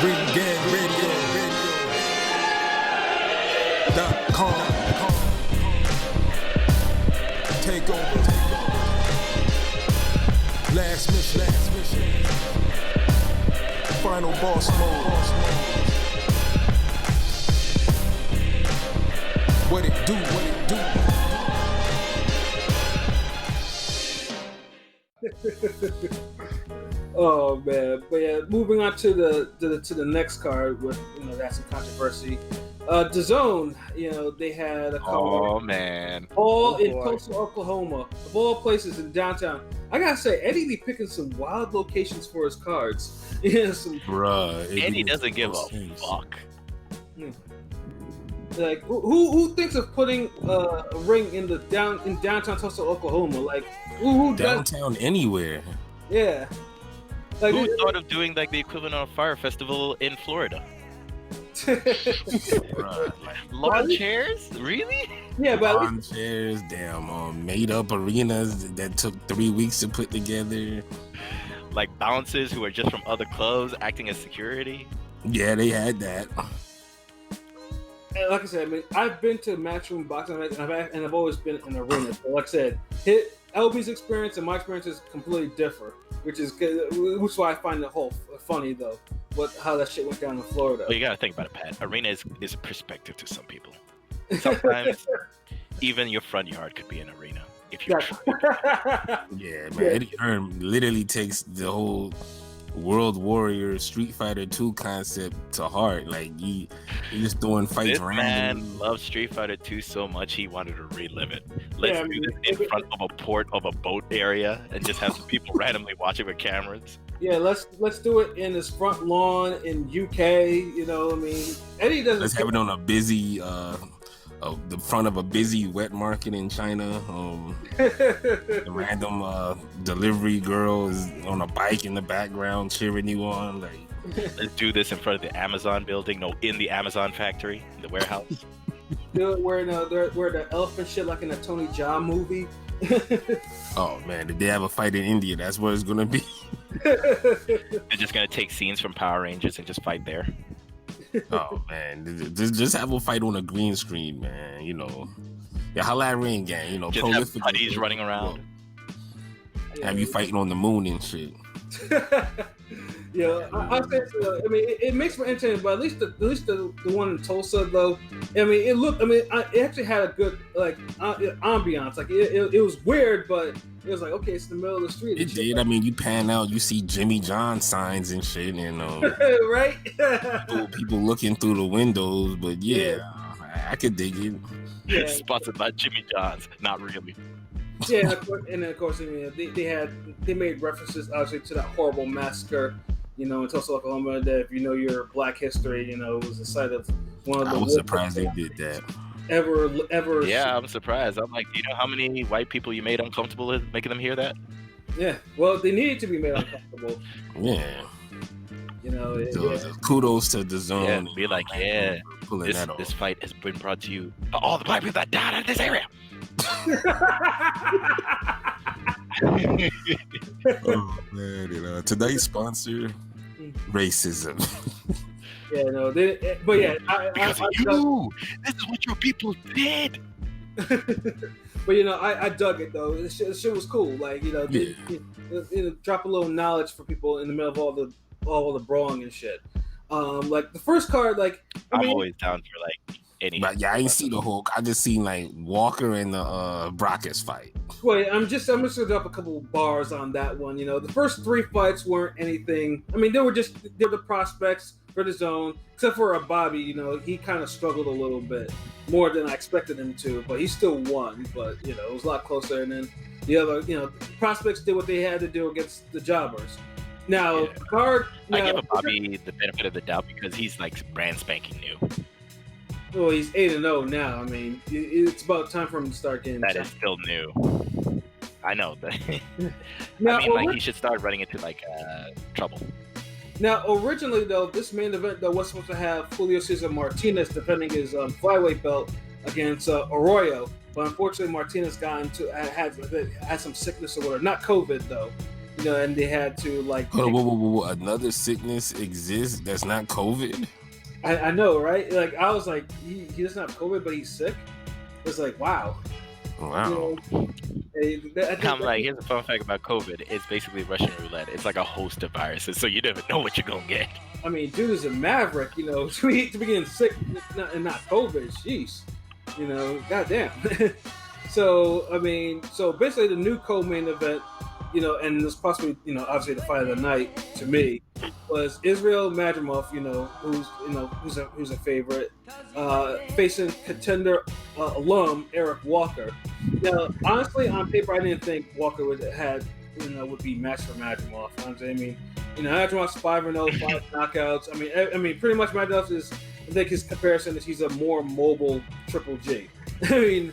RingGangRadio.com. Take over. Last mission. Final boss mode. What it do? Oh man, but yeah, moving on to the next card with that's some controversy. DAZN, they had a card. Oh man, all in Tulsa, Oklahoma, of all places in downtown. I gotta say, Eddie be picking some wild locations for his cards. Eddie doesn't give a fuck. Like who thinks of putting a ring in downtown Tulsa, Oklahoma? Like who downtown anywhere? Yeah. Like, who thought of doing like the equivalent of a fire festival in Florida? Lawn chairs? Really? Yeah, but lawn chairs, damn, made up arenas that took 3 weeks to put together. Like bouncers who are just from other clubs acting as security. Yeah, they had that. And like I said, I mean, I've been to matchroom boxing and I've always been in arenas. So like I said, LB's experience and my experience is completely different, which is why I find the whole funny though. How that shit went down in Florida. Well, you gotta think about it, Pat. Arena is a perspective to some people. Sometimes even your front yard could be an arena if you're Yeah, man. Eddie Hearn literally takes the whole World Warrior Street Fighter 2 concept to heart. Like he just throwing fights this randomly. man loves Street Fighter 2 so much he wanted to relive it. Let's do this in front of a port of a boat area and just have some people randomly watching with cameras. Yeah, let's do it in his front lawn in UK. Eddie doesn't. Let's have it on a busy, the front of a busy wet market in China. The random delivery girl is on a bike in the background cheering you on. Like, let's do this in front of the Amazon building. No, in the Amazon factory, the warehouse. Do it where the elephant shit like in a Tony Jaa movie. Oh man, did they have a fight in India? That's what it's gonna be. They're just gonna take scenes from Power Rangers and just fight there. Oh man, just have a fight on a green screen, man. Holla at Ring Gang. Just have buddies running around. Have you fighting on the moon and shit. Yeah, I think so. I mean, it makes for entertaining, but at least the one in Tulsa though. I mean, it actually had a good ambiance. Like it was weird, but it was like, okay, it's the middle of the street. It did. I mean, you pan out, you see Jimmy John signs and shit, right? people looking through the windows. But yeah. I could dig it. Yeah. Sponsored by Jimmy John's. Not really. Yeah, and of course, they made references obviously to that horrible massacre, in Tulsa, Oklahoma. That if you know your Black history, it was the site of one of the. I was surprised they did that. Ever. Yeah, I'm surprised. I'm like, do you know how many white people you made uncomfortable with making them hear that? Yeah, well, they needed to be made uncomfortable. Yeah. So, kudos to DAZN. Yeah, be like, this fight has been brought to you by all the black people that died in this area. Oh man, tonight's sponsor, racism. Yeah, no, but yeah, because of you. This is what your people did. But I dug it though. The shit was cool. Like drop a little knowledge for people in the middle of all the brawling and shit. Like the first card, I'm always down for like any. But yeah, I ain't see the whole. I just seen like Walker and the Braekhus fight. Wait, I'm just gonna drop a couple bars on that one. The first 3 fights weren't anything. I mean, they're the prospects for DAZN, except for Bobby. He kind of struggled a little bit more than I expected him to, but he still won. But it was a lot closer. And then the other, prospects did what they had to do against the jobbers. Now, card. I give Bobby the benefit of the doubt because he's like brand spanking new. Well, he's 8-0 now. I mean, it's about time for him to start getting. That is still new. I know that. Now, he should start running into trouble. Now, originally though, this main event though was supposed to have Julio Cesar Martinez defending his flyweight belt against Arroyo, but unfortunately Martinez had some sickness or whatever. Not COVID though. you know, and they had to like. Whoa. Another sickness exists that's not COVID? I know, right? Like I was like, he doesn't have COVID, but he's sick. It's like, wow. Wow. You know, I'm like, here's a fun fact about COVID. It's basically Russian roulette. It's like a host of viruses, so you never know what you're gonna get. I mean, dude is a maverick, you know, to be getting sick and not COVID. Jeez, you know, goddamn. So I mean, so basically the new co-main event, you know, and this possibly, you know, obviously the fight of the night to me was Israel Madrimov, you know, who's a favorite, facing contender alum Eric Walker. Now, honestly, on paper, I didn't think Walker would be matched for Madrimov. I mean, you know, Madrimov's 5-0, 5 knockouts. I mean, pretty much Madrimov is. I think his comparison is he's a more mobile Triple G. I mean,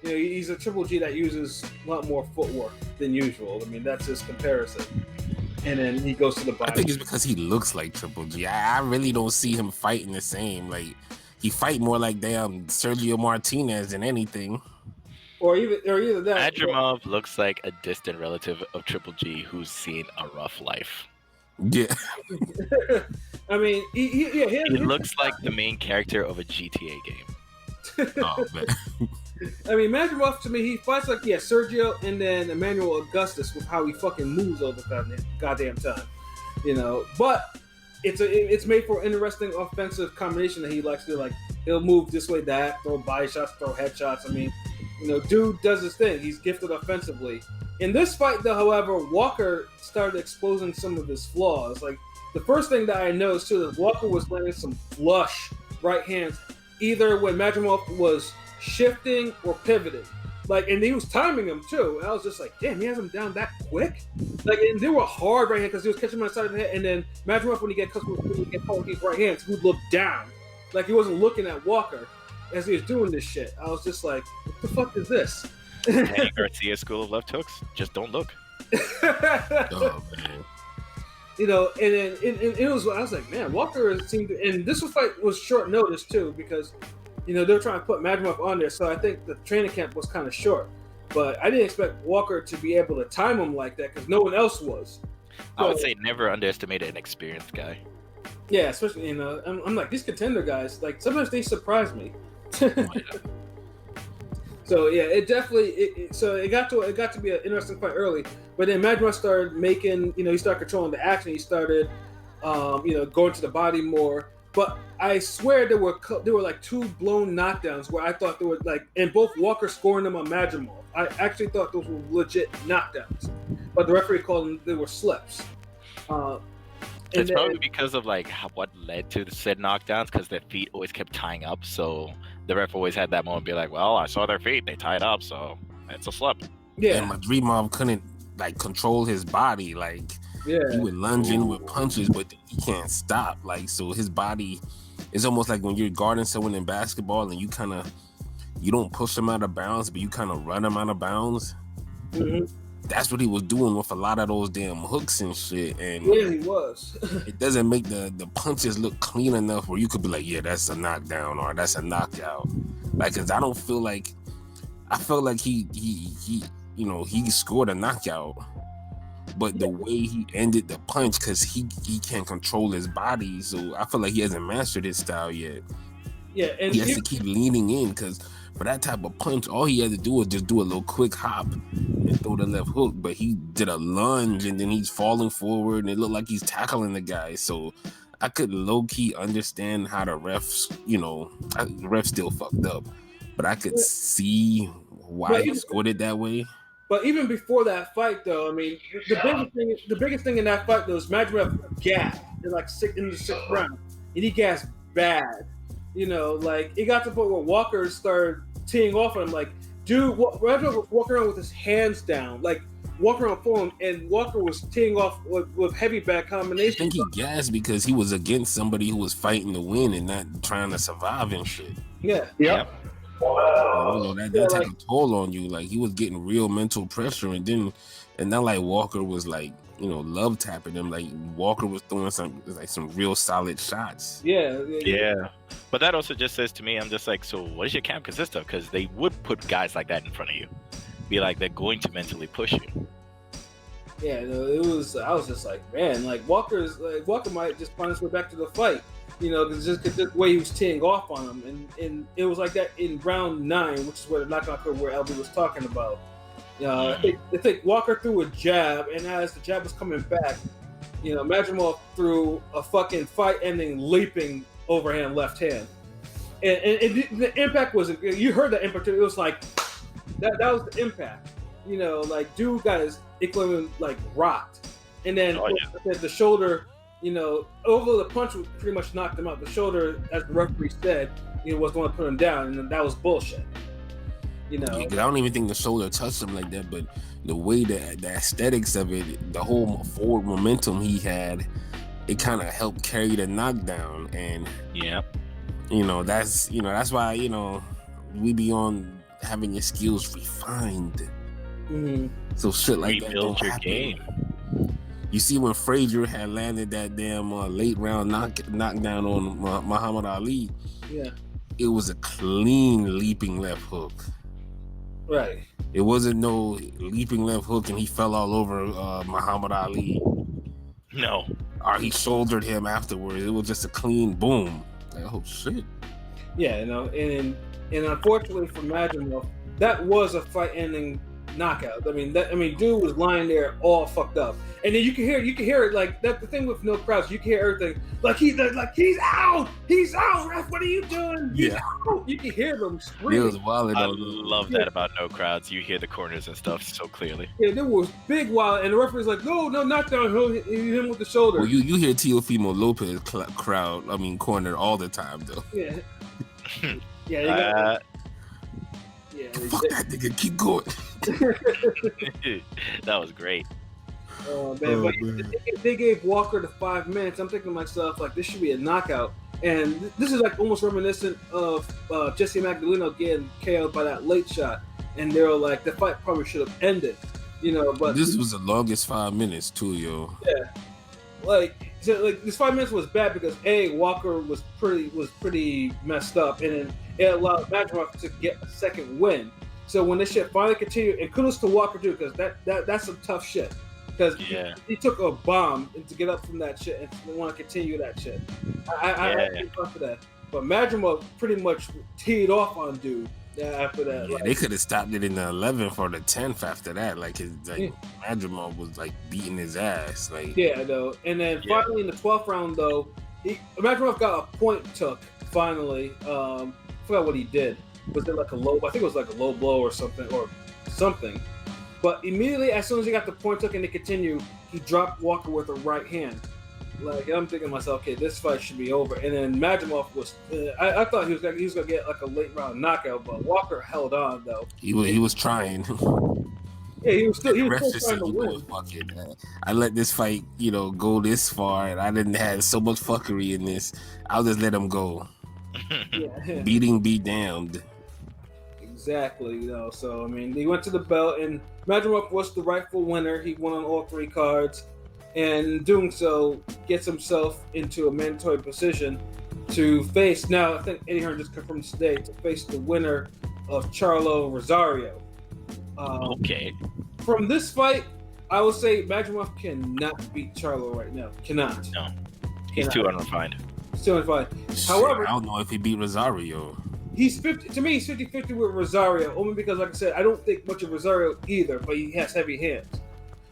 you know, he's a Triple G that uses a lot more footwork than usual. I mean, that's his comparison. And then he goes to the body. I think it's because he looks like Triple G. I really don't see him fighting the same. Like, he fight more like damn Sergio Martinez than anything. Or either that. Madrimov looks like a distant relative of Triple G who's seen a rough life. Yeah. I mean, he looks like the main character of a GTA game. Oh man. I mean, Madrimov to me, he fights like Sergio and then Emmanuel Augustus with how he fucking moves all the goddamn time, you know. But it's made for an interesting offensive combination that he likes to do. Like he'll move this way, that, throw body shots, throw headshots. I mean, you know, dude does his thing. He's gifted offensively. In this fight, though, however, Walker started exposing some of his flaws. Like the first thing that I noticed too is Walker was landing some flush right hands, either when Madrimov was shifting or pivoting, like, and he was timing him too. And I was just like, damn, he has him down that quick. Like, and they were hard right hand because he was catching him on the side of the head. And then Madrimov, when he get caught with these right hands, he would look down, like he wasn't looking at Walker as he was doing this shit. I was just like, what the fuck is this? Hey, Garcia school of left hooks. Just don't look. Oh man. You know, and then it was. I was like, man, Walker seemed to, and this fight was short notice too because, you know, they were trying to put Madrimov on there, so I think the training camp was kind of short. But I didn't expect Walker to be able to time him like that because no one else was. I would say never underestimate an experienced guy. Yeah, especially, you know, I'm like, these contender guys, like, sometimes they surprise me. So yeah, it definitely it got to be an interesting fight early, but then Madrimov started making, you know, he started controlling the action. He started, you know, going to the body more. But I swear there were like 2 blown knockdowns where I thought they were like, and both Walker scoring them on Madrimov. I actually thought those were legit knockdowns, but the referee called them, they were slips. It's probably because of like what led to the said knockdowns, because their feet always kept tying up. So the ref always had that moment, be like, "Well, I saw their feet; they tied up, so it's a slip." Yeah, and Madrimov couldn't like control his body. Like, he would lunge in with punches, but he can't stop. Like, so his body is almost like when you're guarding someone in basketball and you don't push them out of bounds, but you kind of run them out of bounds. Mm-hmm. That's what he was doing with a lot of those damn hooks and shit. And yeah, he was. It doesn't make the punches look clean enough where you could be like, yeah, that's a knockdown or that's a knockout. Like, cause I felt like he you know, he scored a knockout, but the way he ended the punch, cause he can't control his body, so I feel like he hasn't mastered his style yet. Yeah, and he has to keep leaning in, cause for that type of punch, all he had to do was just do a little quick hop and throw the left hook, but he did a lunge and then he's falling forward and it looked like he's tackling the guy. So I could low-key understand how the refs, you know, the refs still fucked up, but I could see why he scored it that way. But even before that fight, though, I mean, the biggest thing in that fight, though, is Madrimov gassed in the 6th round, and he gassed bad. You know, like, it got to the point where Walker started teeing off on him, like, dude, Madrimov was walking around with his hands down, like, walking around for him, and Walker was teeing off with heavy back combinations. I think he gassed because he was against somebody who was fighting to win and not trying to survive and shit. Yeah. Yep. That took a toll on you. Like, he was getting real mental pressure, and not like Walker was like, you know, love tapping him. Like, Walker was throwing some real solid shots. Yeah. But that also just says to me, I'm just like, so what does your camp consist of? Because they would put guys like that in front of you, be like, they're going to mentally push you. Yeah, no, it was. I was just like, man, like Walker might just find his way back to the fight, because just the way he was teeing off on him, and it was like that in round 9, which is where the knockout occurred, where LB was talking about. I think Walker threw a jab, and as the jab was coming back, Madrimov threw a fucking fight-ending leaping overhand left hand, and the impact was. You heard that impact. It was like that was the impact. Like dude got his equipment like rocked, and then the shoulder. Although the punch pretty much knocked him out, the shoulder, as the referee said, was the one to put him down, and that was bullshit. Yeah, 'cause I don't even think the shoulder touched him like that, but the way that the aesthetics of it, the whole forward momentum he had, it kind of helped carry the knockdown, and that's why we be on having your skills refined. Mm-hmm. So shit like that rebuild don't your happen. game. You see when Frazier had landed that damn late round knockdown on Muhammad Ali. Yeah, it was a clean leaping left hook. Right. It wasn't no leaping left hook and he fell all over Muhammad Ali. No. Or he shouldered him afterwards. It was just a clean boom. Like, oh shit. Yeah, and unfortunately for Madrimov, that was a fight-ending knockout. I mean, dude was lying there all fucked up, and then you can hear it like that. The thing with no crowds, you can hear everything like he's out, ref. What are you doing? He's out. You can hear them screaming. It was wild. I love that about no crowds. You hear the corners and stuff so clearly. Yeah, there was big wild, and the referee's like, no, not down. Hit him with the shoulder. Well, you hear Teofimo Lopez corner all the time though. Yeah. Yeah. Fuck that nigga, keep going. That was great. Oh man, they gave Walker the 5 minutes. I'm thinking to myself, like, this should be a knockout. And this is like almost reminiscent of Jesse McCaskill getting KO'd by that late shot. And they were like, the fight probably should have ended, But this was the longest 5 minutes too, yo. Yeah, this 5 minutes was bad because Walker was pretty messed up, and then it allowed Madrimov to get a second win. So when this shit finally continued, and kudos to Walker too, because that's some tough shit. Because he took a bomb to get up from that shit and want to continue that shit. I think for that. But Madrimov pretty much teed off on dude after that. Yeah, they could have stopped it in the 11th or the 10th after that. Madrimov was like beating his ass. Like and then finally in the 12th round though, Madrimov got a point took finally. I forgot what he did. Was it like a low? I think it was like a low blow or something. But immediately, as soon as he got the point took and they continue, he dropped Walker with a right hand. Like, I'm thinking to myself, okay, this fight should be over. And then Madrimov was, I thought he was gonna get like a late round knockout, but Walker held on though. He was trying. Yeah, he was still trying to win. Fuck it, man. I let this fight, go this far, and I didn't have so much fuckery in this. I'll just let him go. Yeah. Beating be damned. Exactly, So I mean, he went to the belt, and Madrimov was the rightful winner. He won on all 3 cards, and in doing so, gets himself into a mandatory position to face. Now, I think Eddie Hearn just confirmed today to face the winner of Charlo Rosario. Okay. From this fight, I would say Madrimov cannot beat Charlo right now. Cannot. No, he's too unrefined. Still unrefined. Shit, However, I don't know if he beat Rosario. He's 50. To me, he's 50-50 with Rosario, only because, like I said, I don't think much of Rosario either. But he has heavy hands,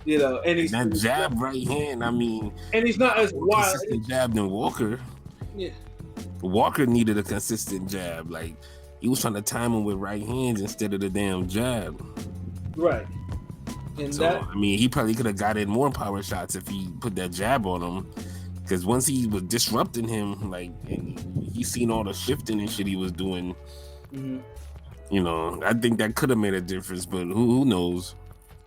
and he's that jab right hand. I mean, and he's not as wild. Consistent jab than Walker. Yeah. Walker needed a consistent jab. Like he was trying to time him with right hands instead of the damn jab. Right. And so he probably could have got in more power shots if he put that jab on him. Because once he was disrupting him, and he seen all the shifting and shit he was doing, I think that could have made a difference. But who knows?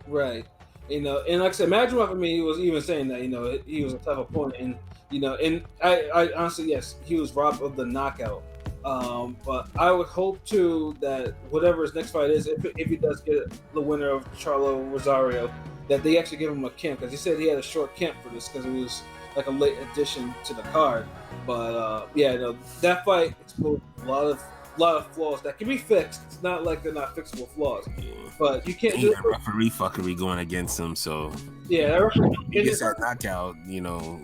Right. And like I said, Madrimov, he was even saying that, he was a tough opponent, and I honestly, yes, he was robbed of the knockout. But I would hope too that whatever his next fight is, if he does get the winner of Charlo Rosario, that they actually give him a camp, because he said he had a short camp for this because it was like a late addition to the card. But that fight exposed a lot of a lot of flaws that can be fixed. It's not like they're not fixable flaws, but you can't do that referee fuckery going against him. So yeah, he gets that knockout. You know,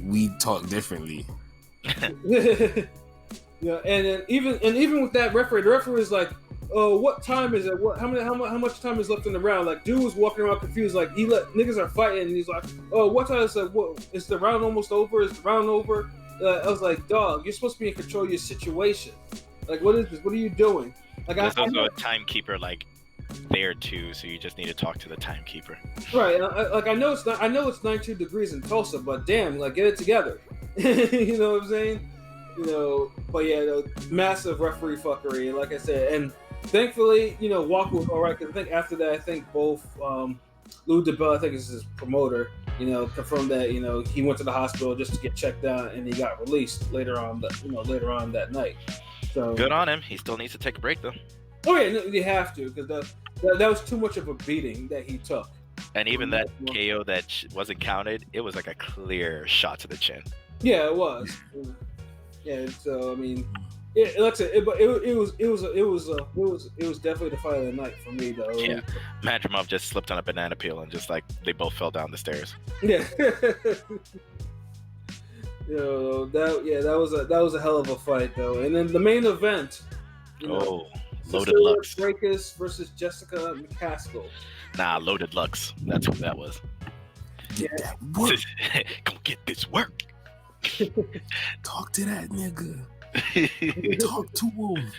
we talk differently. Yeah, and then even with that referee, the referee is like, "Oh, what time is it? How much time is left in the round?" Like, dude was walking around confused. Like, niggas are fighting, and he's like, "Oh, what time is it? What is the round almost over? Is the round over?" I was like, "Dog, you're supposed to be in control of your situation. Like, what is this? What are you doing?" Like, there's also a timekeeper like there too, so you just need to talk to the timekeeper. Right. I know it's 92 degrees in Tulsa, but damn, like, get it together. You know what I'm saying? You know, but yeah, massive referee fuckery, like I said, and thankfully, you know, Walker was all right, because I think after that, I think both Lou DeBell, I think is his promoter, you know, confirmed that, you know, he went to the hospital just to get checked out, and he got released later on that night. So good on him. He still needs to take a break though. Oh yeah, no, you have to, because that was too much of a beating that he took. And even that KO that wasn't counted, it was like a clear shot to the chin. Yeah, it was. Yeah, so I mean, like I said, it was definitely the fight of the night for me though. Yeah, Madrimov just slipped on a banana peel and just like they both fell down the stairs. Yeah. That was a hell of a fight though. And then the main event. Loaded Lux. Braekhus versus Jessica McCaskill. Nah, Loaded Lux. That's who that was. Get that work. Come get this work. Talk to that nigga. Talk to him.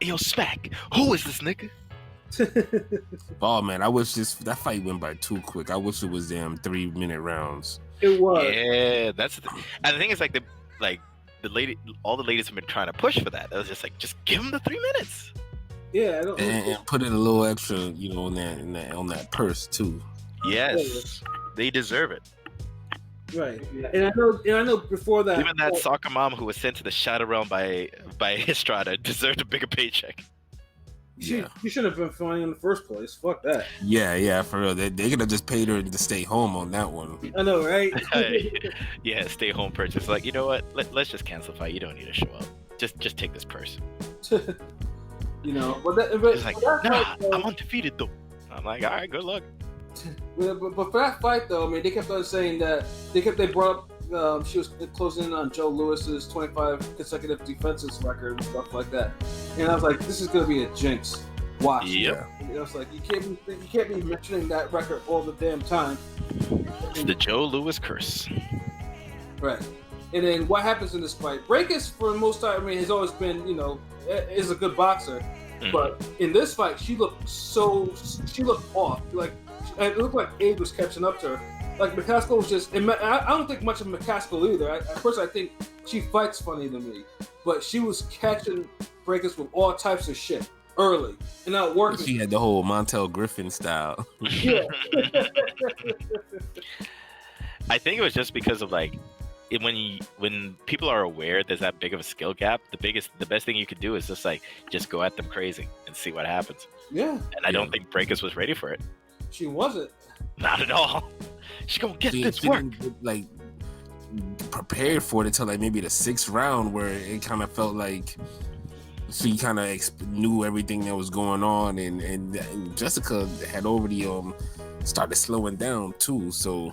Yo, Smack. Who is this nigga? Oh man, I wish that fight went by too quick. I wish it was 3-minute rounds. It was. Yeah, that's and the thing is like all the ladies have been trying to push for that. I was just like, just give them the 3 minutes. Yeah, and put in a little extra, you know, on that purse too. Yes, they deserve it. Right, and I know before that, even that soccer mom who was sent to the shadow realm by Estrada deserved a bigger paycheck. She shouldn't have been fighting in the first place. Fuck that. Yeah, for real. They could have just paid her to stay home on that one. I know, right? Yeah, stay home purchase. Like, you know what? Let's just cancel fight. You don't need to show up. Just take this purse. You know, but it's like, nah, I'm undefeated though. I'm like, all right, good luck. But for that fight though, I mean, they kept on saying that they brought up she was closing in on Joe Lewis's 25 consecutive defenses record and stuff like that, and I was like, this is gonna be a jinx. Watch. Yep. I was like, you can't be mentioning that record all the damn time. It's the Joe Lewis curse. Right. And then what happens in this fight? Braekhus, for the most time, I mean, has always been, you know, is a good boxer, but in this fight, she looked off. Like, it looked like age was catching up to her. Like, McCaskill was just, and I don't think much of McCaskill either. At first, I think she fights funny to me, but she was catching Braekhus with all types of shit early and not working. She had the whole Montel Griffin style. Yeah. I think it was just because of like, when people are aware there's that big of a skill gap, the best thing you could do is just go at them crazy and see what happens. Yeah. And I don't think Braekhus was ready for it. She wasn't. Not at all. She's gonna get this she work. Didn't, like, prepared for it until like maybe the 6th round, where it kind of felt like she kind of knew everything that was going on, and Jessica had already started slowing down too. So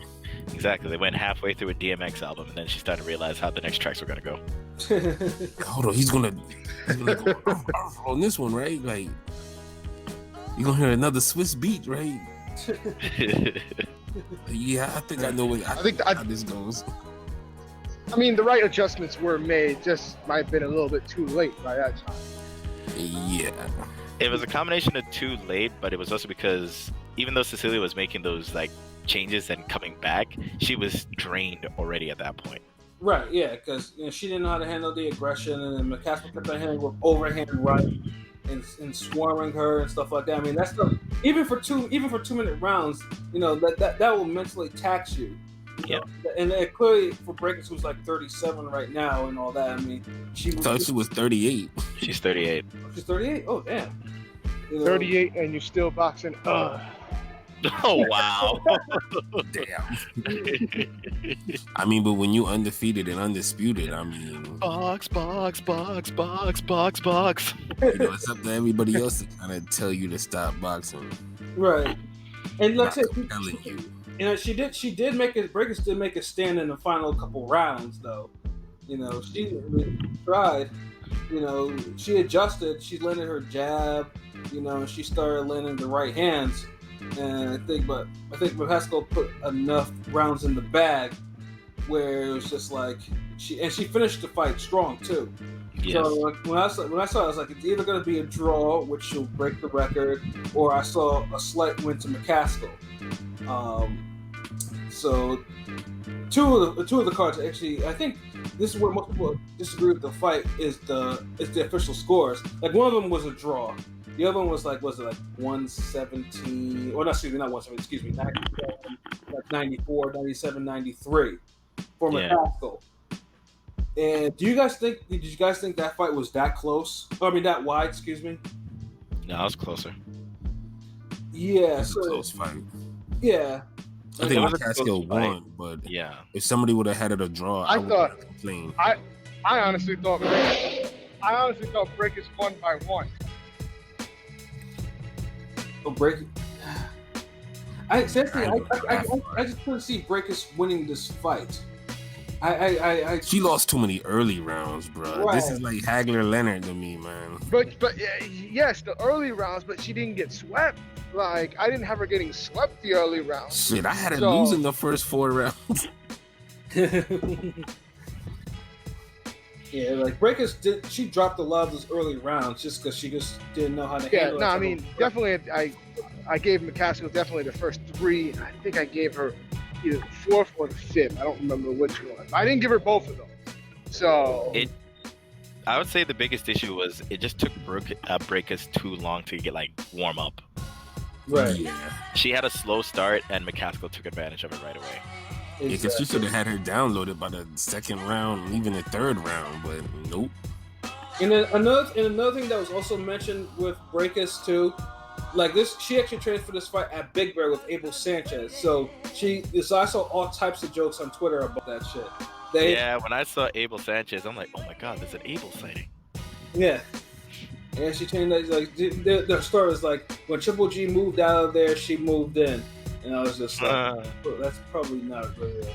exactly, they went halfway through a DMX album, and then she started to realize how the next tracks were gonna go. Hold on, he's gonna go on this one, right? Like, you're gonna hear another Swiss beat, right? Yeah, I think I know how this goes. I mean, the right adjustments were made, just might have been a little bit too late by that time. Yeah. It was a combination of too late, but it was also because even though Cecilia was making those like changes and coming back, she was drained already at that point. Right, yeah, because she didn't know how to handle the aggression, and then McCaskill kept on handling with overhand right and swarming her and stuff like that. I mean, that's even for 2-minute rounds, you know, that will mentally tax you. Yeah. And clearly for Braekhus, who's like 37 right now and all that, I mean, I thought she was 38. She's 38. She's 38? Oh, damn. You know, 38 and you're still boxing. Oh wow. Damn. I mean, but when you undefeated and undisputed, I mean, box. you know, it's up to everybody else to kind of tell you to stop boxing. Right. And let's say telling you. You know, she did make it. Braekhus did make a stand in the final couple rounds, though. You know, she tried. You know, she adjusted. She landed her jab. You know, she started landing the right hands. And I think McCaskill put enough rounds in the bag where it was just like she finished the fight strong too. Yes. So like, when I saw it, I was like, it's either going to be a draw, which will break the record, or I saw a slight win to McCaskill. So two of the cards actually, I think this is where most people disagree with the fight is the official scores. Like one of them was a draw. The other one was like 117, or not, excuse me, not 117, excuse me, 97, like 94, 97, 93 for McCaskill. And did you guys think that fight was that close? I mean, that wide, excuse me? No, it was closer. Yeah, It was a close fight. Yeah. I think McCaskill won, but yeah, if somebody would have had it a draw, I wouldn't complain. I honestly thought Braekhus won by one. I just couldn't see Braekhus winning this fight. She lost too many early rounds, bro. Right. This is like Hagler-Leonard to me, man. But yes, the early rounds, but she didn't get swept. Like, I didn't have her getting swept the early rounds. Shit, I had her losing the first 4 rounds. Yeah, like Braekhus she dropped a lot of those early rounds just because she just didn't know how to handle it. Yeah, no, I mean, definitely, I gave McCaskill definitely the first 3. I think I gave her either the 4th or the 5th. I don't remember which one. I didn't give her both of them. So I would say the biggest issue was it just took Braekhus too long to get like warm up. Right. Yeah. She had a slow start, and McCaskill took advantage of it right away. Yeah, because she should have had her downloaded by the 2nd round, even the 3rd round, but nope. And then another thing that was also mentioned with Braekhus too, like this, she actually trained for this fight at Big Bear with Abel Sanchez. So I saw all types of jokes on Twitter about that shit. When I saw Abel Sanchez, I'm like, oh my god, there's an Abel sighting. Yeah. And she trained like the story was like when Triple G moved out of there, she moved in. And I was just like, that's probably not really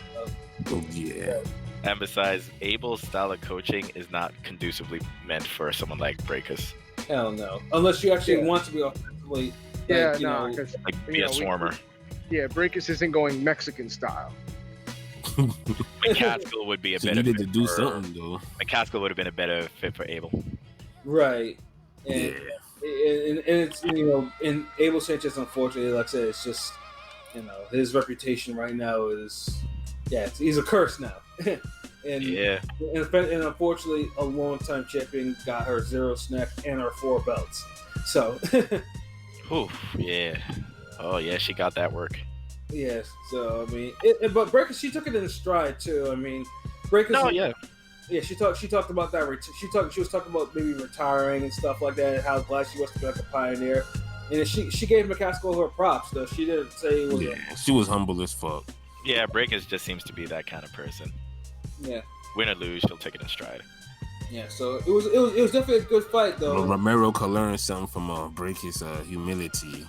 yeah. And besides, Abel's style of coaching is not conducively meant for someone like Braekhus. Hell no. Unless you actually want to be offensively. because be a swarmer. Braekhus isn't going Mexican style. McCaskill would be a better. Needed to do something though. McCaskill would have been a better fit for Abel. Right. And it's and Abel Sanchez, unfortunately, like I said, it's just his reputation right now is he's a curse now. And unfortunately, a long-time champion got her 0 snap and her 4 belts. So, oh yeah, she got that work. Yes. So I mean, but Braekhus, she took it in stride too. I mean, Braekhus. Yeah, she talked about that. She was talking about maybe retiring and stuff like that, and how glad she was to be like a pioneer. And she gave McCaskill her props, though. She didn't say it was. Yeah, she was humble as fuck. Yeah, Braekhus just seems to be that kind of person. Yeah. Win or lose, she'll take it in stride. Yeah, so it was definitely a good fight, though. Well, Romero could learn something from Braekhus' humility.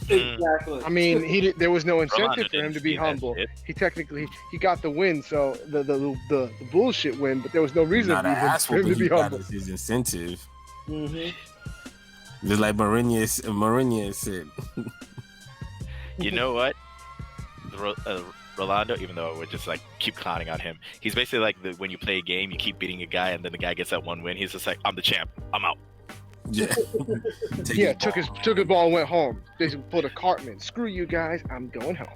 Exactly. I mean, there was no incentive for him to be humble. He got the win, so the bullshit win, but there was no reason for him to be humble. His incentive. Mm-hmm. Just like Mourinho said. You know what? Rolando, even though I would just like keep clowning on him, he's basically like when you play a game, you keep beating a guy, and then the guy gets that one win. He's just like, I'm the champ. I'm out. Yeah. took his ball and went home. Basically pulled a Cartman. Screw you guys. I'm going home.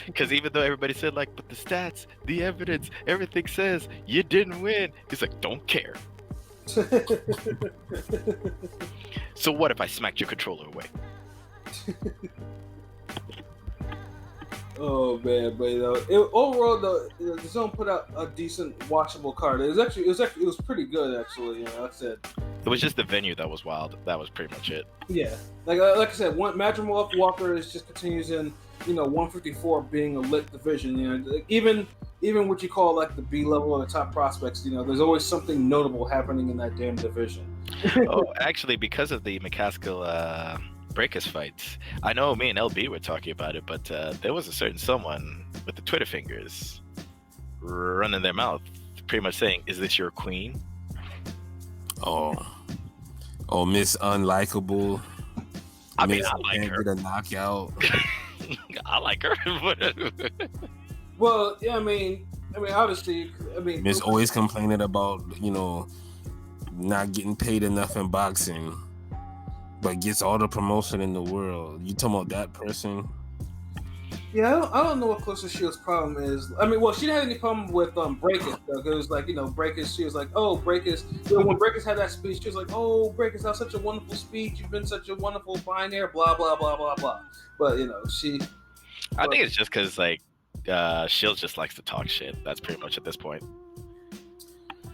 Because even though everybody said like, but the stats, the evidence, everything says you didn't win. He's like, don't care. So what if I smacked your controller away? Oh man, but overall the DAZN put out a decent watchable card. It was pretty good actually. Like I said, It was just the venue that was wild. That was pretty much it. Yeah, like I said, Matchroom Walker is just continues in 154 being a lit division. Even what you call like the B level or the top prospects, there's always something notable happening in that damn division. Oh, actually, because of the McCaskill Braekhus fights, I know me and LB were talking about it, but there was a certain someone with the Twitter fingers running their mouth, pretty much saying, "Is this your queen?" Oh, Miss Unlikable. I mean, I like her. Get a knockout. I like her. Well, yeah, I mean, obviously, Miss always complaining about not getting paid enough in boxing, but gets all the promotion in the world. You talking about that person? Yeah, I don't know what Clarissa Shields' problem is. I mean, well, she didn't have any problem with Braekhus, though. It was like, Braekhus, she was like, oh, Braekhus. When Braekhus had that speech, she was like, oh, Braekhus, that was such a wonderful speech. You've been such a wonderful pioneer, blah, blah, blah, blah, blah. But, I think it's just because, like, Shields just likes to talk shit. That's pretty much at this point.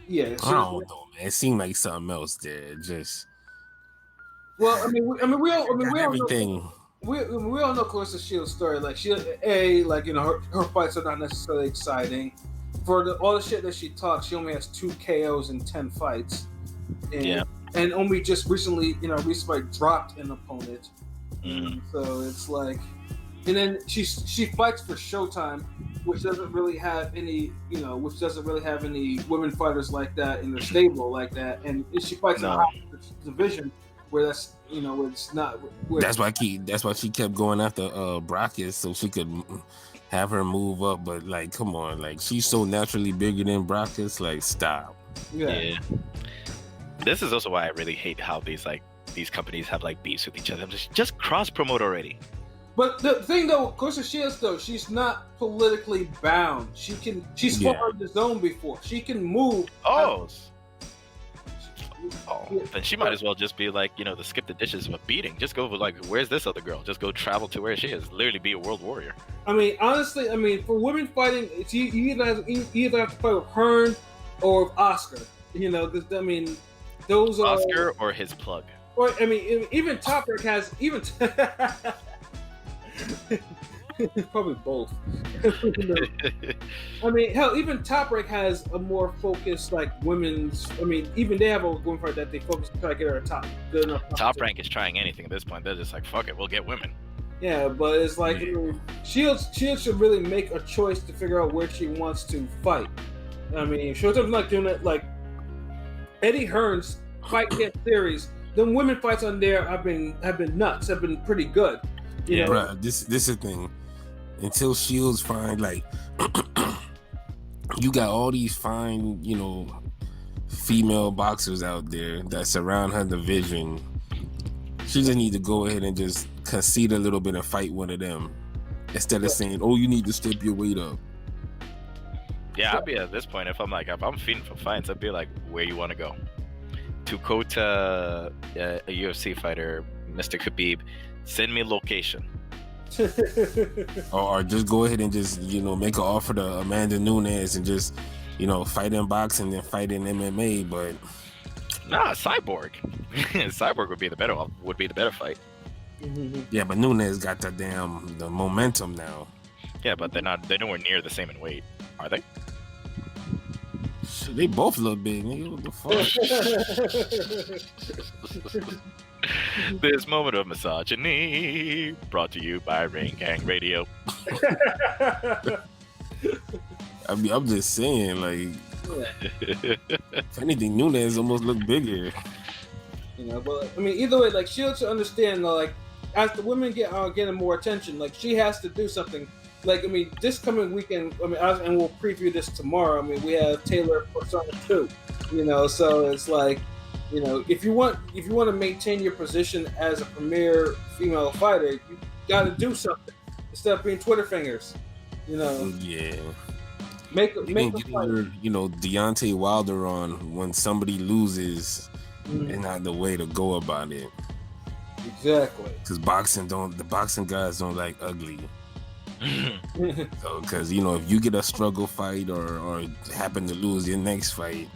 Yeah. I don't know, man. It seemed like something else there. Just. Well, we all everything. Know. We all know Clarissa Shields' story. Like her fights are not necessarily exciting. For all the shit that she talks, she only has 2 KOs in 10 fights. And only just recently, fight dropped an opponent. Mm-hmm. So it's like, and then she fights for Showtime, which doesn't really have any women fighters like that in their stable like that, and she fights in a division where that's where it's not. That's why she kept going after Braekhus so she could have her move up. But like, come on, like she's so naturally bigger than Braekhus. Like, stop. Yeah. This is also why I really hate how these companies have like beefs with each other. Just cross promote already. But the thing though, Clarissa Shields though, she's not politically bound. She's fought on the zone before. She can move. Then she might as well just be like, the skip the dishes of a beating. Just go like, where's this other girl? Just go travel to where she is. Literally be a world warrior. I mean, honestly, for women fighting, it's you either have to fight with Hearn or with Oscar. Those are Oscar or his plug. Or even Top Rank has probably both. Hell, even Top Rank has a more focused women's. Even they have a women fight that they focus to try to get her a good enough. Top Rank is trying anything at this point. They're just like, fuck it, we'll get women. Yeah, but it's like Shields should really make a choice to figure out where she wants to fight. Showtime's not doing it. Like Eddie Hearn's fight camp series, the women fights on there have been nuts. Have been pretty good. Bruh, this is the thing. Until Shields find you got all these fine, female boxers out there that surround her division. She just need to go ahead and just concede a little bit and fight one of them instead of saying, "Oh, you need to step your weight up." Yeah, I'd be at this point if I'm feeding for fights, I'd be like, "Where you want to go? To quote a UFC fighter, Mr. Khabib, send me location." or just go ahead and just make an offer to Amanda Nunes and just fight in boxing and fight in MMA. But Cyborg. Cyborg would be the better fight. Yeah, but Nunes got the momentum now. Yeah, but they're nowhere near the same in weight, are they? They both look big, nigga. What the fuck? This moment of misogyny brought to you by Rain Gang Radio. I'm just saying, if anything, Nunes almost look bigger. But either way, Shields should understand, as the women get getting more attention, she has to do something. This coming weekend, and we'll preview this tomorrow. We have Taylor Persona 2. So it's if you want to maintain your position as a premier female fighter, you got to do something instead of being Twitter fingers. Yeah. Make a fight. Deontay Wilder on when somebody loses, and not the way to go about it. Exactly. Because the boxing guys don't like ugly. So, because if you get a struggle fight or happen to lose your next fight,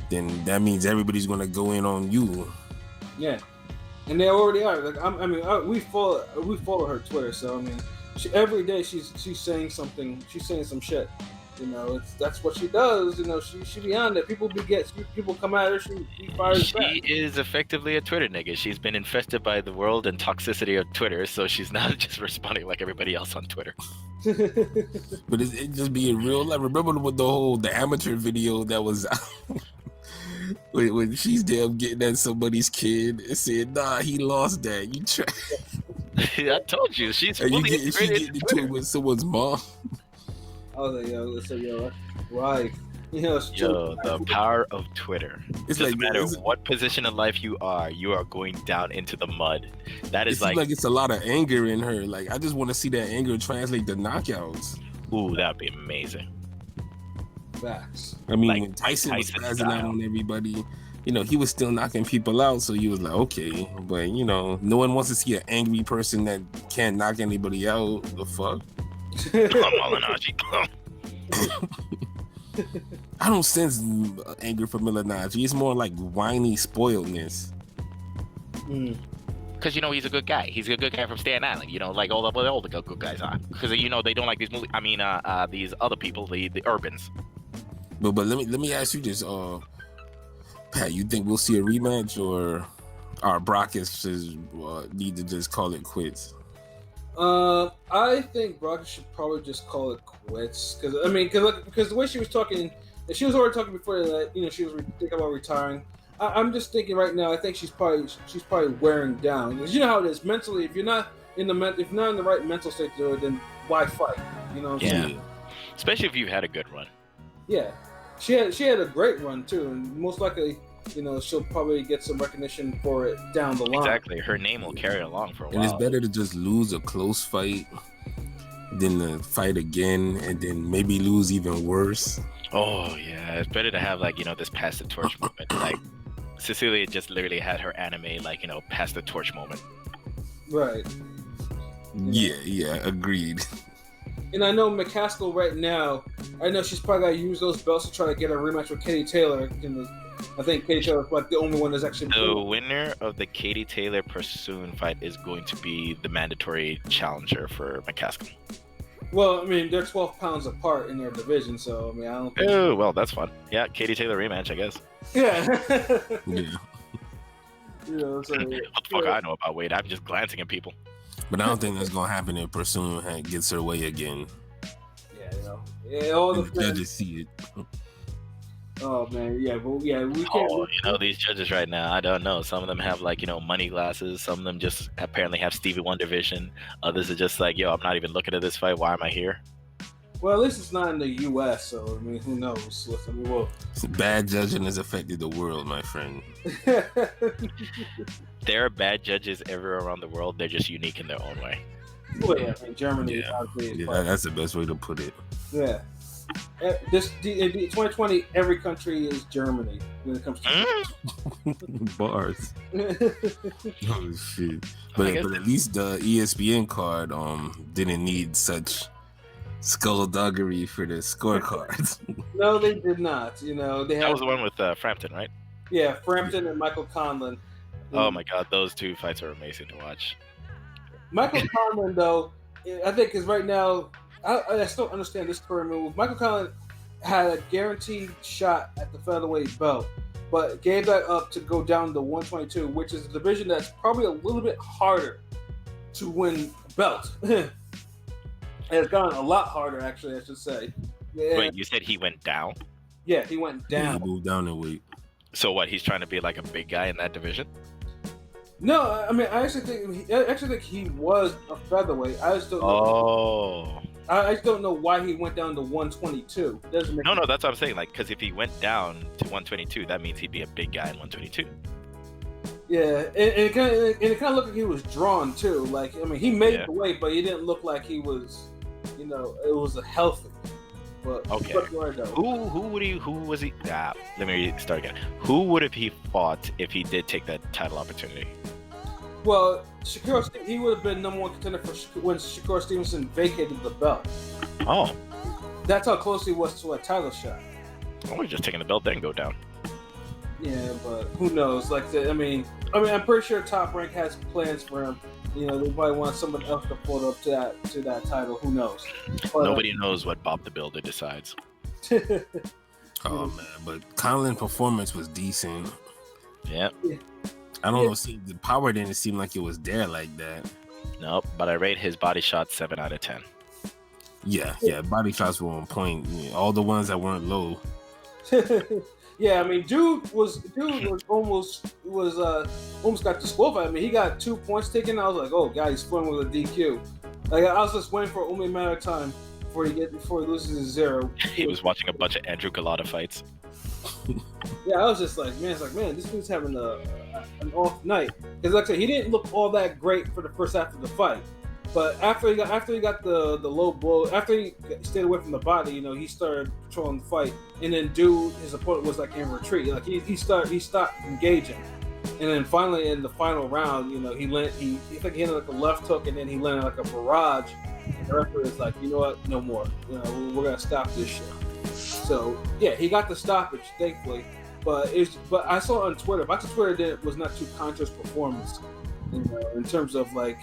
then that means everybody's gonna go in on you. Yeah, and they already are. Like we follow her Twitter, so I mean, every day she's saying something. She's saying some shit. You know, that's what she does. You know, she beyond it. People come at her. She fires back. She is effectively a Twitter nigga. She's been infested by the world and toxicity of Twitter, so she's not just responding like everybody else on Twitter. But it just being real life. Remember the amateur video that was out when she's damn getting at somebody's kid and said, "Nah, he lost that. You try." I told you, she's and fully she getting into it with someone's mom. I was like, yo, right. You know, the power of Twitter. It doesn't matter what position in life you are going down into the mud. That is like it's a lot of anger in her. Like, I just want to see that anger translate to knockouts. Ooh, that'd be amazing. Facts. I mean, when Tyson was spazzing out on everybody, you know, he was still knocking people out, so he was like, okay. But, you know, no one wants to see an angry person that can't knock anybody out. The fuck? I don't sense anger from Milanaji. It's more like whiny spoiledness. Because, you know, he's a good guy. He's a good guy from Staten Island. You know, like all the good guys are. Because, you know, they don't like these movies. I mean, these other people, the Urbans. But let me ask you this, Pat. You think we'll see a rematch, or our Braekhus need to just call it quits? I think Braekhus should probably just call it quits, because the way she was talking, she was already talking before that, you know, she was thinking about retiring. I'm just thinking right now, I think she's probably wearing down, because you know how it is mentally. If you're not in the right mental state to do it, then why fight? You know what I'm saying? Especially if you've had a good run. Yeah, she had a great run too, and most likely, you know, she'll probably get some recognition for it down the line. Exactly, her name will carry along for a while. And it's better to just lose a close fight than to fight again and then maybe lose even worse. Oh yeah, it's better to have, like, you know, this pass the torch moment. Like Cecilia just literally had her anime, like, you know, pass the torch moment. Right. Yeah, agreed. And I know McCaskill right now, I know she's probably got to use those belts to try to get a rematch with Katie Taylor. I think Katie Taylor is like the only one that's actually... The winner of the Katie Taylor-Pursoon fight is going to be the mandatory challenger for McCaskill. Well, I mean, they're 12 pounds apart in their division, so, I mean, I don't think... Oh, well, that's fun. Yeah, Katie Taylor rematch, I guess. Yeah. Yeah. You know, so, what the fuck I know about Wade? I'm just glancing at people. But I don't think that's gonna happen if Pursoon gets her way again. Yeah, you know. Yeah, all the judges see it. Oh man, yeah, but yeah, we can't. Oh, you know, these judges right now, I don't know. Some of them have, like, you know, money glasses. Some of them just apparently have Stevie Wonder vision. Others are just like, yo, I'm not even looking at this fight. Why am I here? Well, at least it's not in the U.S., so I mean, who knows? I mean, well, bad judging has affected the world, my friend. There are bad judges everywhere around the world. They're just unique in their own way. Well, yeah, I mean, Germany. Yeah, that's the best way to put it. Yeah. In 2020, every country is Germany when it comes to bars. Oh shit! But at least the ESPN card didn't need such skullduggery for the scorecards. No, they did not. You know, that was the one with Frampton, right? Yeah, Frampton and Michael Conlan. Oh my god, those two fights are amazing to watch. Michael Conlan, though, I think is right now. I still understand this career move. Michael Conlan had a guaranteed shot at the featherweight belt, but gave that up to go down to 122, which is a division that's probably a little bit harder to win a belt. It's gotten a lot harder, actually, I should say. Yeah. Wait, you said he went down? Yeah, he went down. He moved down in weight. So what? He's trying to be like a big guy in that division? No, I mean, I actually think he was a featherweight. I just don't know. Oh. I just don't know why he went down to 122. Doesn't make No, that's what I'm saying. Like, because if he went down to 122, that means he'd be a big guy in 122. Yeah, and it kind of looked like he was drawn too. Like, I mean, he made the weight, but he didn't look like he was, you know, it was a healthy. But okay. Who was he? Let me start again. Who would have he fought if he did take that title opportunity? Well, he would have been number one contender for when Shakur Stevenson vacated the belt. Oh. That's how close he was to a title shot. I was just taking the belt then go down. Yeah, but who knows? Like, I mean, I'm pretty sure Top Rank has plans for him. You know, they probably want someone else to pull up to that title. Who knows? But, Nobody knows what Bob the Builder decides. Oh man, but Conlan's performance was decent. Yep. I don't know. See, the power didn't seem like it was there like that. Nope. But I rate his body shots 7 out of 10. Yeah. Body shots were on point. Yeah, all the ones that weren't low. Yeah, I mean, dude was almost got disqualified. I mean, he got 2 points taken. I was like, oh god, he's flirting with a DQ. Like, I was just waiting for only a matter of time before he loses his 0. He was watching a bunch of Andrew Galata fights. Yeah, I was just like, man, this dude's having an off night. Because like I said, he didn't look all that great for the first half of the fight. But after he got the low blow, after he stayed away from the body, you know, he started controlling the fight. And then his opponent was like in retreat. Like he stopped engaging. And then finally in the final round, you know, he hit like a left hook, and then he landed like a barrage. And the referee was like, you know what, no more. You know, we're gonna stop this shit. So yeah, he got the stoppage, thankfully. But I saw on Twitter, back to Twitter, that it was not too conscious performance. You know, in terms of like,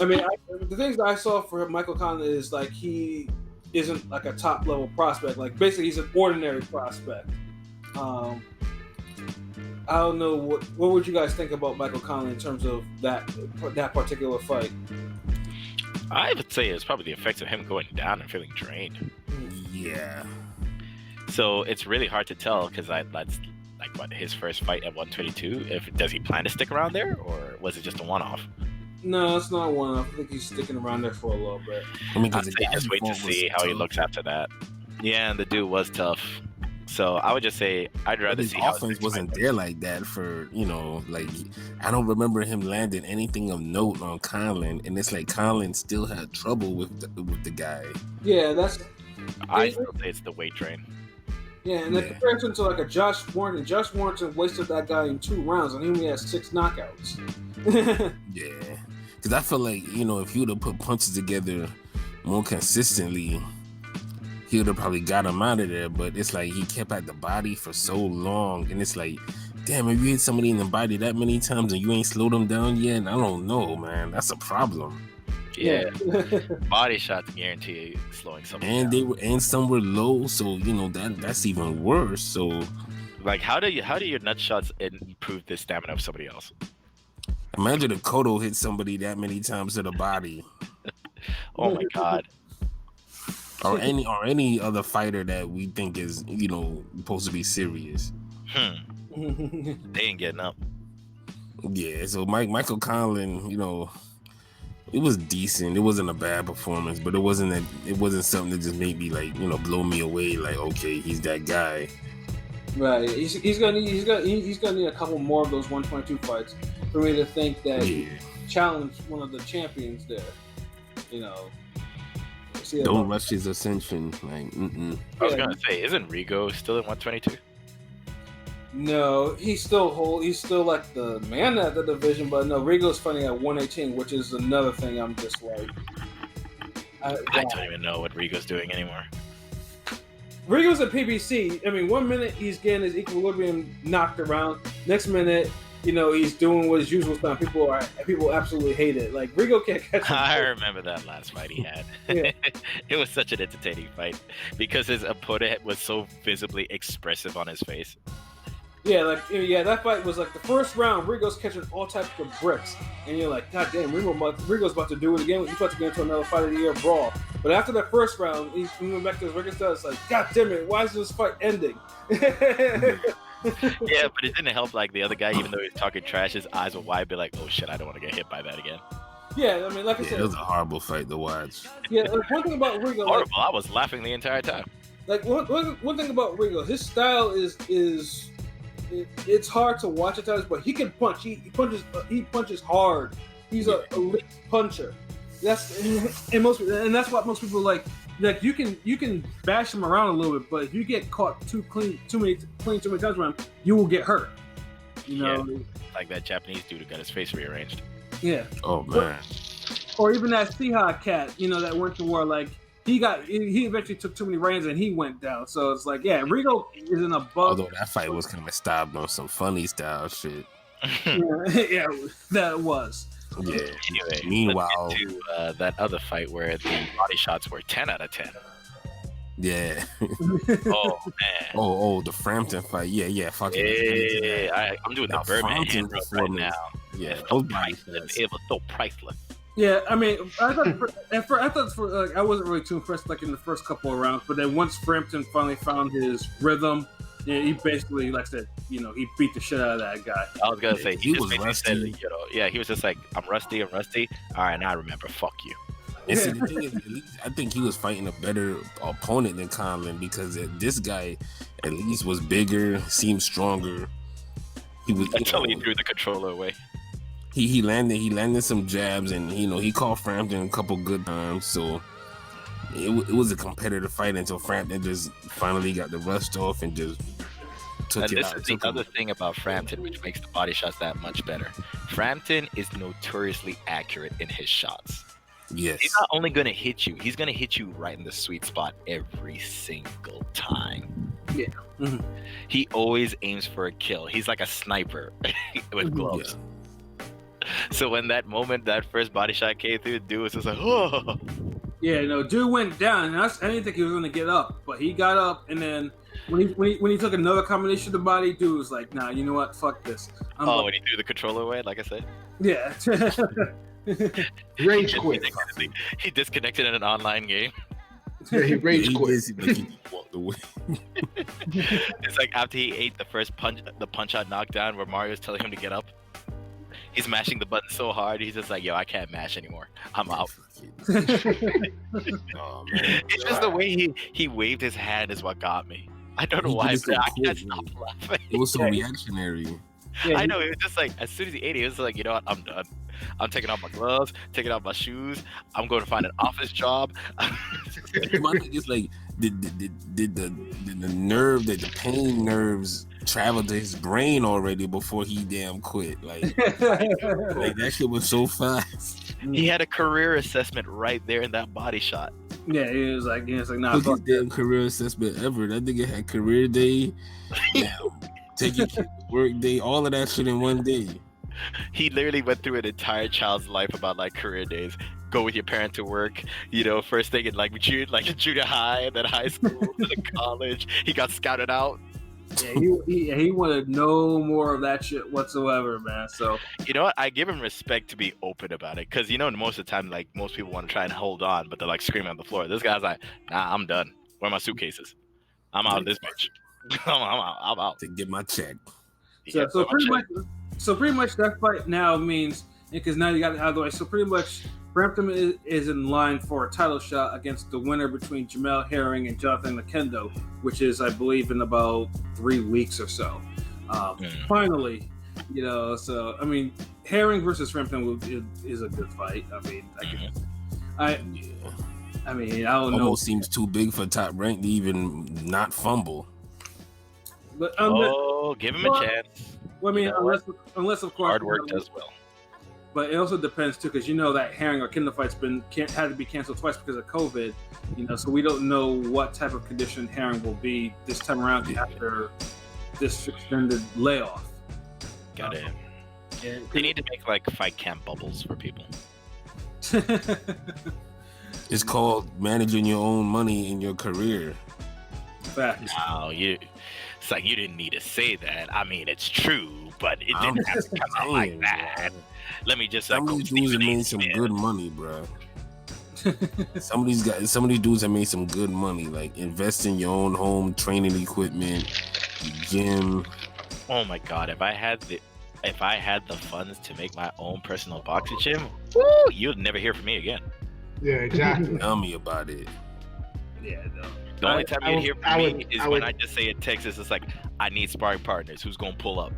I mean, the things that I saw for Michael Conlan is like he isn't like a top level prospect. Like basically, he's an ordinary prospect. I don't know what would you guys think about Michael Conlan in terms of that particular fight. I would say it's probably the effects of him going down and feeling drained. Yeah. So it's really hard to tell because that's like what his first fight at 122. Does he plan to stick around there, or was it just a one-off? No, it's not a one-off. I think he's sticking around there for a little bit. I mean, I'd say just wait to see how he looks after that. Yeah, and the dude was tough. So I would just say I'd rather see how his offense wasn't there like that for, you know, like I don't remember him landing anything of note on Conlan, and it's like Conlan still had trouble with the guy. Yeah, I still say it's the weight drain. Yeah, and in comparison to like a Josh Warrington wasted that guy in 2 rounds, and he only has 6 knockouts. Yeah, because I feel like, you know, if he would have put punches together more consistently, he would have probably got him out of there. But it's like he kept at the body for so long, and it's like, damn, if you hit somebody in the body that many times and you ain't slowed them down yet, I don't know, man. That's a problem. Yeah, body shots guarantee slowing someone down. And some were low, so you know that's even worse. So, like, how do your nut shots improve the stamina of somebody else? Imagine if Cotto hit somebody that many times to the body. Oh my god. Or any other fighter that we think is, you know, supposed to be serious. They ain't getting up. Yeah, so Michael Conlan, you know, it was decent. It wasn't a bad performance, but it wasn't something that just made me like, you know, blow me away. Like, okay, he's that guy. Right. He's gonna need a couple more of those 122 fights for me to think that he challenged one of the champions there. You know. Don't rush his ascension. Like, I was gonna say, isn't Rigo still at 122? No, he's still like the man at the division, but no, Rigo's fighting at 118, which is another thing I'm just like, I don't even know what Rigo's doing anymore. Rigo's at PBC. I mean, 1 minute he's getting his equilibrium knocked around. Next minute, you know, he's doing what his usual stuff. People absolutely hate it. Like, Rigo can't catch him. I remember that last fight he had. Yeah. It was such an entertaining fight because his opponent was so visibly expressive on his face. Yeah, that fight was like the first round. Rigo's catching all types of bricks, and you're like, God damn, Rigo's about to do it again. He's about to get into another fight of the year brawl. But after that first round, he went back to his regular style. It's like, God damn it, why is this fight ending? Yeah, but it didn't help. Like the other guy, even though he was talking trash, his eyes were wide, be like, "Oh shit, I don't want to get hit by that again." Yeah, I mean, like I said, it was a horrible fight to watch. Yeah, like, one thing about Rigo, horrible. I was laughing the entire time. Like one thing about Rigo, his style is it's hard to watch at times, but he can punch. He punches hard. He's a elite puncher. That's that's what most people like. Like you can bash him around a little bit, but if you get caught too many times around, you will get hurt. You know, like that Japanese dude who got his face rearranged. Yeah. Oh man. Or even that Seha cat, you know, that went to war. Like he eventually took too many reigns and he went down. So it's like, yeah, Rigo isn't above. Although that fight was kind of stopped on some funny style shit. Yeah, that was. Yeah. Anyway, Meanwhile, let's get to that other fight where the body shots were 10 out of 10. yeah. Oh man. Oh, the Frampton fight. Yeah. Fucking. Yeah, I'm doing Now, the Birdman Frampton hand rub right performance. now. Yeah, It's so those body priceless. shots. It was so priceless. Yeah, I mean, I thought I wasn't really too impressed like in the first couple of rounds, but then once Frampton finally found his rhythm, yeah, he basically, like I said, he beat the shit out of that guy. I was gonna say He just was basically rusty. said, he was just like, I'm rusty. All right, now I remember. Fuck you. And see, the thing is, at least, I think he was fighting a better opponent than Conlan because this guy at least was bigger, seemed stronger. He was Until he threw the controller away. he landed some jabs and he caught Frampton a couple good times. So it was a competitive fight until Frampton just finally got the rust off and just took And it this out. is the other thing about Frampton, which makes the body shots that much better. Frampton is notoriously accurate in his shots. Yes. He's not only going to hit you, he's going to hit you right in the sweet spot every single time. Yeah. Mhm. He always aims for a kill. He's like a sniper with gloves. So when that first body shot came through, dude was just like, oh. Yeah, dude went down, and I didn't think he was going to get up, but he got up, and then when he took another combination of the body, dude was like, nah, you know what? Fuck this. When he threw the controller away, like I said. Yeah. Rage quit. He disconnected in an online game. Yeah, he rage quit. He walked away. It's like after he ate the first punch out knockdown where Mario's telling him to get up. He's mashing the button so hard, he's just like, yo, I can't mash anymore. I'm out. Oh man. It's just the way he waved his hand is what got me. I don't know why, but I can't stop laughing. It was so reactionary. Yeah, I know, it was just like, as soon as he ate it was like, you know what, I'm done. I'm taking off my gloves, taking off my shoes. I'm going to find an office job. My thing is like, did the pain nerves travel to his brain already before he damn quit? Like that shit was so fast. He had a career assessment right there in that body shot. Yeah, he was like, nah, Look fuck at damn career assessment ever. That nigga had career day, take your kid to work day, all of that shit in one day. He literally went through an entire child's life about like career days. Go with your parent to work, first thing in like junior high, and then high school, then college. He got scouted out. Yeah, he wanted no more of that shit whatsoever, man. So You know what? I give him respect to be open about it, because most of the time, like most people want to try and hold on, but they're like screaming on the floor. This guy's like, nah, I'm done. Where are my suitcases? I'm out of this bitch. I'm out To get my check. Yeah, So pretty much that fight now means, because now you got it out of the way, so pretty much Brampton is in line for a title shot against the winner between Jamel Herring and Jonathan Nakendo, which is, I believe, in about 3 weeks or so. Finally, so, I mean, Herring versus Frampton is a good fight. I mean, I don't know. Almost seems too big for Top Rank to even not fumble. But give him a chance. Well, I mean, unless of course Hard work does well. But it also depends too, because that Herring or Kendall fight's had to be canceled twice because of COVID. So we don't know what type of condition Herring will be this time around after this extended layoff. Got it. They need to make like fight camp bubbles for people. It's called managing your own money in your career. Facts. No, it's like you didn't need to say that. I mean, it's true, but it didn't have to come out like that. Let me just Some of these dudes have made some good money, bro. Some of these dudes have made some good money, like invest in your own home training equipment, gym. Oh my god, if I had the funds to make my own personal boxing gym, woo, you'll never hear from me again. Yeah, exactly. Tell me about it. Yeah, no. The only time you'd hear from me is when would- I just say in Texas, it's like, I need sparring partners. Who's gonna pull up?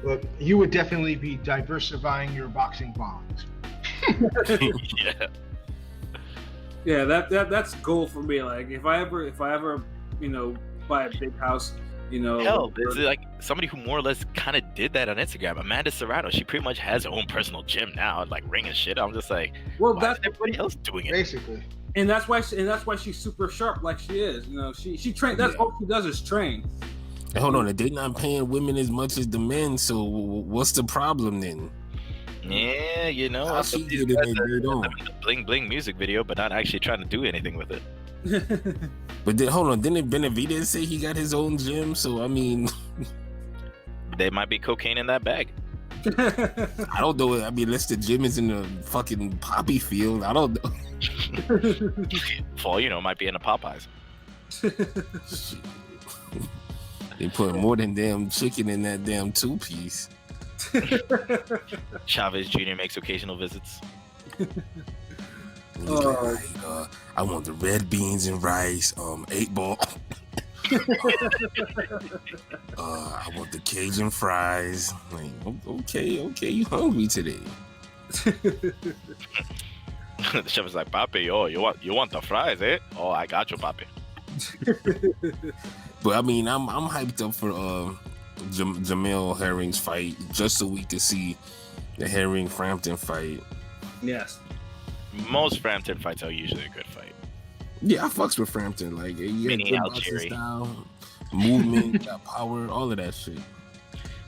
Look, you would definitely be diversifying your boxing bonds. Yeah. Yeah, that's goal for me. Like if I ever buy a big house, Hell, this is like somebody who more or less kind of did that on Instagram. Amanda Serrano, she pretty much has her own personal gym now, like ring and shit. I'm just like, well, why that's is everybody else doing it? Basically. And that's why she's super sharp like she is. You know, she trained. That's all she does is train. Hey, hold on, they're not paying women as much as the men, so what's the problem then? Yeah, you know, How she get it and they don't? Bling bling music video, but not actually trying to do anything with it. But then, hold on, didn't Benavidez say he got his own gym? So I mean, there might be cocaine in that bag. I don't know. I mean, unless the gym is in the fucking poppy field, I don't know. For all you know, might be in the Popeyes. Shit. They put more than damn chicken in that damn 2-piece. Chavez Jr. makes occasional visits. I want the red beans and rice, 8-ball. I want the Cajun fries. Like, okay, you hungry today? The chef is like, Papi, oh, you want the fries, eh? Oh, I got you, Papi. But I mean, I'm hyped up for Jamel Herring's fight, just so we can see the Herring Frampton fight. Yes. Most Frampton fights are usually a good fight. Yeah, I fucks with Frampton. Like, yeah, Mini good Algeri. boxing style, movement, got power, all of that shit.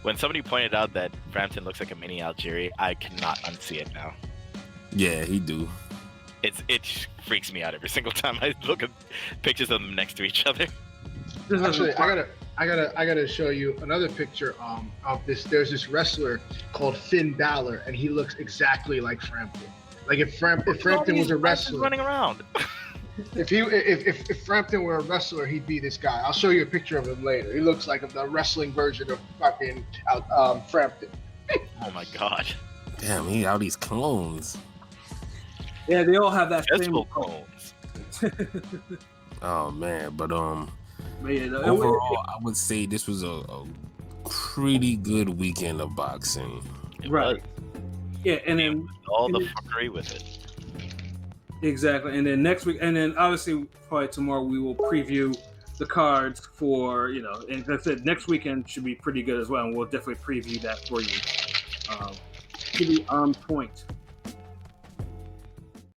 When somebody pointed out that Frampton looks like a mini Algeri, I cannot unsee it now. Yeah, he do. It freaks me out every single time I look at pictures of them next to each other. Actually, I gotta show you another picture of this. There's this wrestler called Finn Balor, and he looks exactly like Frampton. Like if Frampton was a wrestler running around. If Frampton were a wrestler, he'd be this guy. I'll show you a picture of him later. He looks like the wrestling version of fucking Frampton. Oh my god. Damn, he got all these clones. Yeah, they all have that same clones. Oh man, but yeah, overall, I would say this was a pretty good weekend of boxing. Right. Yeah, and then all the fuckery with it. Exactly, and then next week, and then obviously probably tomorrow we will preview the cards for and as I said, next weekend should be pretty good as well, and we'll definitely preview that for you. To be on point.